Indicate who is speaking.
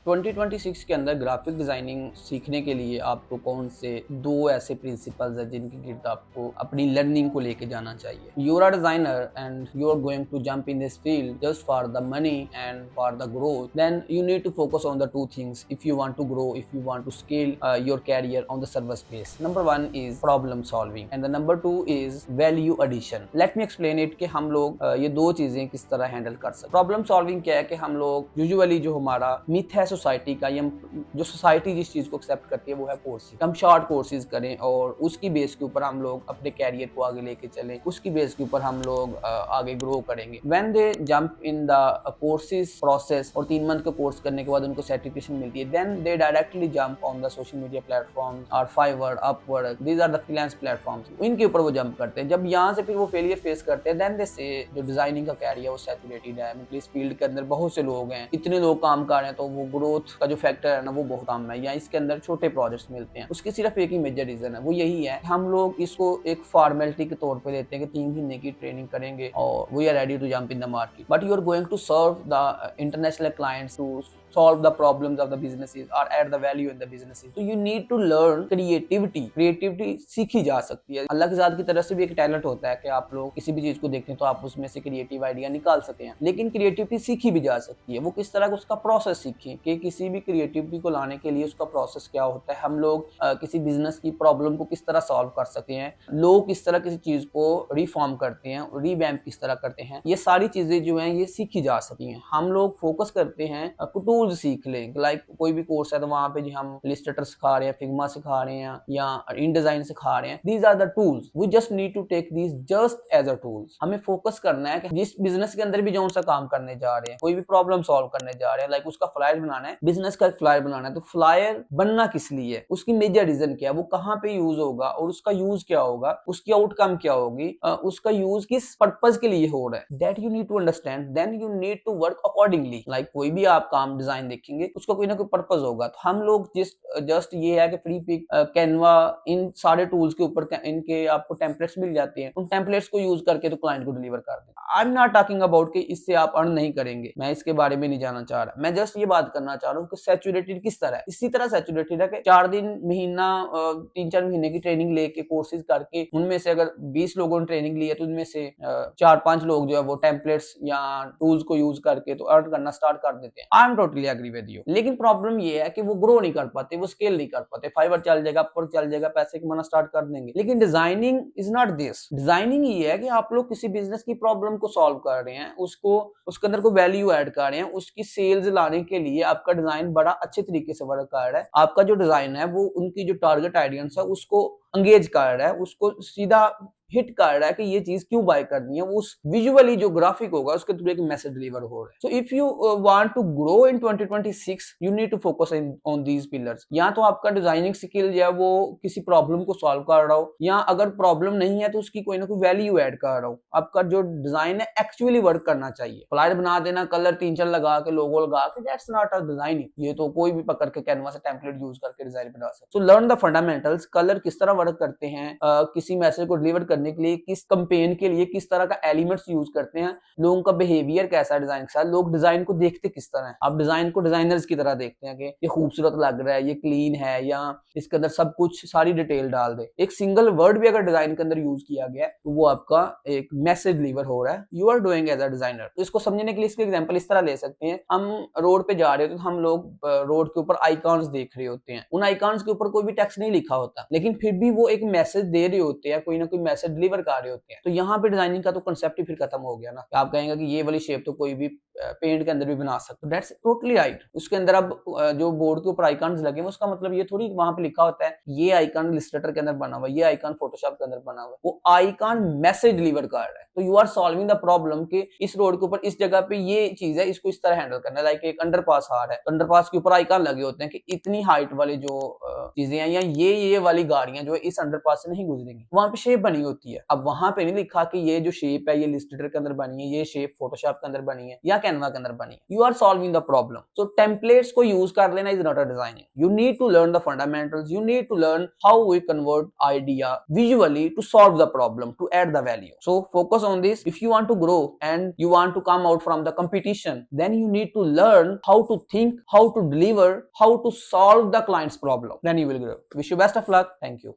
Speaker 1: 2026 के अंदर graphic designing सीखने के लिए आपको कौन से दो ऐसे प्रिंसिपल्स है जिनके गिर्द आपको अपनी लर्निंग को लेके जाना चाहिए। You are designer and you are going to jump in this field just for the money and for the growth, then you need to focus on the two things if you want to grow, if you want to scale your career on the server space. Number 1 is problem solving and the number 2 is value addition. Let me explain it कि हम लोग ये दो चीजें किस तरह handle कर सकते। प्रॉब्लम सॉल्विंग क्या है कि हम लोग यूजुअली जो हमारा मिथ है सोसाइटी का, या जो सोसाइटी जिस चीज को एक्सेप्ट करती है वो है कोर्सेज। हम शॉर्ट कोर्सेज करें और उसकी बेस के ऊपर हम लोग अपने कैरियर को आगे लेके चलें, उसकी बेस के ऊपर हम लोग आगे ग्रो करेंगे। When they jump in the courses process और 3 मंथ का कोर्स करने के बाद उनको सर्टिफिकेशन मिलती है, then they directly jump on the social media platform और Fiverr, Upwork, these are the freelance platforms. इनके ऊपर वो जंप करते हैं। जब यहाँ से फिर वो फेलियर फेस करते हैं, देन दे से जो डिजाइनिंग का कैरियर वो सैचुरेटेड है, मतलब इस फील्ड के अंदर बहुत से लोग हैं, इतने लोग काम कर रहे हैं, तो वो ग्रोथ का जो फैक्टर है ना वो बहुत कम है, या इसके अंदर छोटे प्रोजेक्ट्स मिलते हैं। उसकी सिर्फ एक ही मेजर रीजन है, वो यही है हम लोग इसको एक फॉर्मेलिटी के तौर पे लेते हैं कि 3 महीने की ट्रेनिंग करेंगे और we are ready to jump in the market, but you are going to serve the international clients, to solve the problems of the businesses or add the value in the businesses. So you need to learn creativity सीखी जा सकती है। अल्लाह की ज़ात की तरफ से भी एक टैलेंट होता है कि आप लोग किसी भी चीज को देखते हैं तो आप उसमें से क्रिएटिव आइडिया निकाल सकते हैं, लेकिन क्रिएटिविटी सीखी भी जा सकती है। वो किस तरह का उसका प्रोसेस सीखें कि किसी भी क्रिएटिविटी को लाने के लिए उसका प्रोसेस क्या होता है, हम लोग किसी बिजनेस की प्रॉब्लम को किस तरह सॉल्व कर सकते हैं, लोग किस तरह किसी चीज को रिफॉर्म करते हैं, रिवैम्प किस तरह करते हैं, ये सारी चीजें जो हैं ये सीखी जा सकती हैं। हम लोग फोकस करते हैं टूल्स सीख लें, लाइक कोई भी कोर्स है तो वहां पे जो हम इलस्ट्रेटर सिखा रहे हैं, फिग्मा सिखा रहे हैं या इन डिजाइन सिखा रहे हैं, these are the tools, we just need to take these just as a tools. हमें फोकस करना है कि जिस बिजनेस के अंदर भी जो सा काम करने जा रहे हैं, कोई भी प्रॉब्लम सॉल्व करने जा रहे हैं, लाइक उसका फ्लायर बनाना है, बिजनेस का फ्लायर बनाना है, तो फ्लायर बनना किस लिए है, उसकी मेजर रीजन क्या है, वो कहाँ पे यूज होगा और उसका यूज क्या होगा, उसकी आउटकम क्या होगी, उसका यूज किस पर्पज के लिए हो रहा है, that you need to understand, then you need to work accordingly. Like कोई भी आप काम डिजाइन देखेंगे उसका कोई ना कोई पर्पस होगा, तो हम लोग जस्ट ये है कि फ्री पिक, कैनवा, इन सारे टूल्स के ऊपर इनके आपको टेम्पलेट्स मिल जाते हैं, उन टेम्पलेट्स को यूज करके तो क्लाइंट को डिलीवर कर दें। I am not talking about कि इससे आप अर्न नहीं करेंगे, मैं इसके बारे में नहीं जाना चाह रहा, मैं जस्ट ये बात करना चाह रहा हूँ कि सैचुरेटेड किस तरह है। इसी तरह सैचुरेटेड है कि 4 दिन महीना 3-4 महीने की ट्रेनिंग लेके कोर्सेज करके उनमें से अगर 20 लोगों ने ट्रेनिंग ली है तो उनमें से 4-5 लोग जो है वो टेम्पलेट्स या टूल्स को यूज करके तो अर्न करना स्टार्ट कर देते हैं। I am totally agree with you, लेकिन प्रॉब्लम ये है कि वो ग्रो नहीं कर पाते, वो स्केल नहीं कर पाते। फाइवर चल जाएगा, अपवर्क चल जाएगा, पैसे कमाना स्टार्ट कर देंगे, लेकिन designing is not this. Designing ये है कि आप लोग किसी बिजनेस की प्रॉब्लम को सॉल्व कर रहे हैं, उसको उसके अंदर को वैल्यू ऐड कर रहे हैं, उसकी सेल्स लाने के लिए आपका डिजाइन बड़ा अच्छे तरीके से वर्क कर रहा है। आपका जो डिजाइन है वो उनकी जो टारगेट ऑडियंस है उसको एंगेज कर रहा है, उसको सीधा हिट कर रहा है कि ये चीज क्यों बाय करनी है, वो उस विजुअली जो ग्राफिक होगा उसके थ्रू एक मैसेज डिलीवर हो रहा है। So if you want to grow in 2026 you need to focus on these pillars. या तो आपका डिजाइनिंग स्किल जो है वो किसी प्रॉब्लम को सॉल्व कर रहा हो, या अगर प्रॉब्लम नहीं है तो उसकी कोई ना कोई वैल्यू ऐड कर रहा हो। आपका जो डिजाइन है एक्चुअली वर्क करना चाहिए। फ्लायर बना देना, कलर 3-4 लगा के, लोगो लगा के, दैट्स नॉट अ डिजाइनिंग। ये तो कोई भी पकड़ के कैनवा से टेम्पलेट यूज करके डिजाइन बना सकते। So learn the fundamentals, colour किस तरह वर्क करते हैं, किसी मैसेज को डिलीवर करने के लिए, किस कंपेन के लिए किस तरह का एलिमेंट्स यूज करते हैं, लोगों का बिहेवियर कैसा है डिजाइन के साथ, लोग डिजाइन को देखते किस तरह है। आप डिजाइन को डिजाइनर्स की तरह देखते हैं कि ये खूबसूरत लग रहा है, ये क्लीन है, या इसके अंदर सब कुछ सारी डिटेल डाल दे। एक सिंगल वर्ड भी अगर डिजाइन के अंदर यूज किया गया तो वो आपका एक मैसेज डिलीवर हो रहा है, you are doing as a designer. तो इसको समझने के लिए इसके एग्जांपल इस तरह ले सकते हैं, हम रोड पे जा रहे होते हैं तो हम लोग रोड के ऊपर आइकॉन्स देख रहे होते हैं, उन आइकॉन्स के ऊपर कोई भी टेक्स्ट नहीं लिखा होता, लेकिन फिर भी वो एक मैसेज दे रहे होते हैं, कोई ना कोई मैसेज डिलीवर कर रहे होते हैं। तो यहाँ पे डिजाइनिंग का तो कांसेप्ट ही फिर खत्म हो गया ना। आप कहेंगे कि ये वाली शेप तो कोई भी पेंट के अंदर भी बना सकते, दैट्स टोटली राइट। उसके अंदर अब जो बोर्ड के ऊपर आइकॉन्स लगे हैं उसका मतलब ये थोड़ी वहां पे लिखा होता है ये आइकॉन इलस्ट्रेटर के अंदर बना हुआ है, ये आइकॉन फोटोशॉप के अंदर बना हुआ है, वो आइकॉन मैसेज डिलीवर कर रहा है। तो you are solving the problem कि इस रोड के ऊपर इस जगह पे ये चीज है, इसको इस तरह हैंडल करना है। लाइक एक अंडरपास आ रहा है, अंडरपास के ऊपर आइकॉन लगे होते हैं कि इतनी हाइट वाली जो चीजें हैं या ये वाली गाड़ियां जो है इस अंडरपास से नहीं गुजरेंगी, वहां पे शेप बनी होती होती है। अब वहां पे नहीं लिखा कि ये जो शेप है ये इलस्ट्रेटर के अंदर बनी है, ये शेप फोटोशॉप के अंदर बनी है या कैनवा के अंदर बनी है। You are solving the problem. So templates को यूज कर लेना is not a designing. You need to learn the fundamentals, you need to learn how we convert idea visually to solve the problem, to add the value. So focus on this. If you want to grow and you want to come out from the competition, then you need to learn how to think, how to deliver, how to solve the client's problem. Then you will grow. Wish you best of luck. Thank you.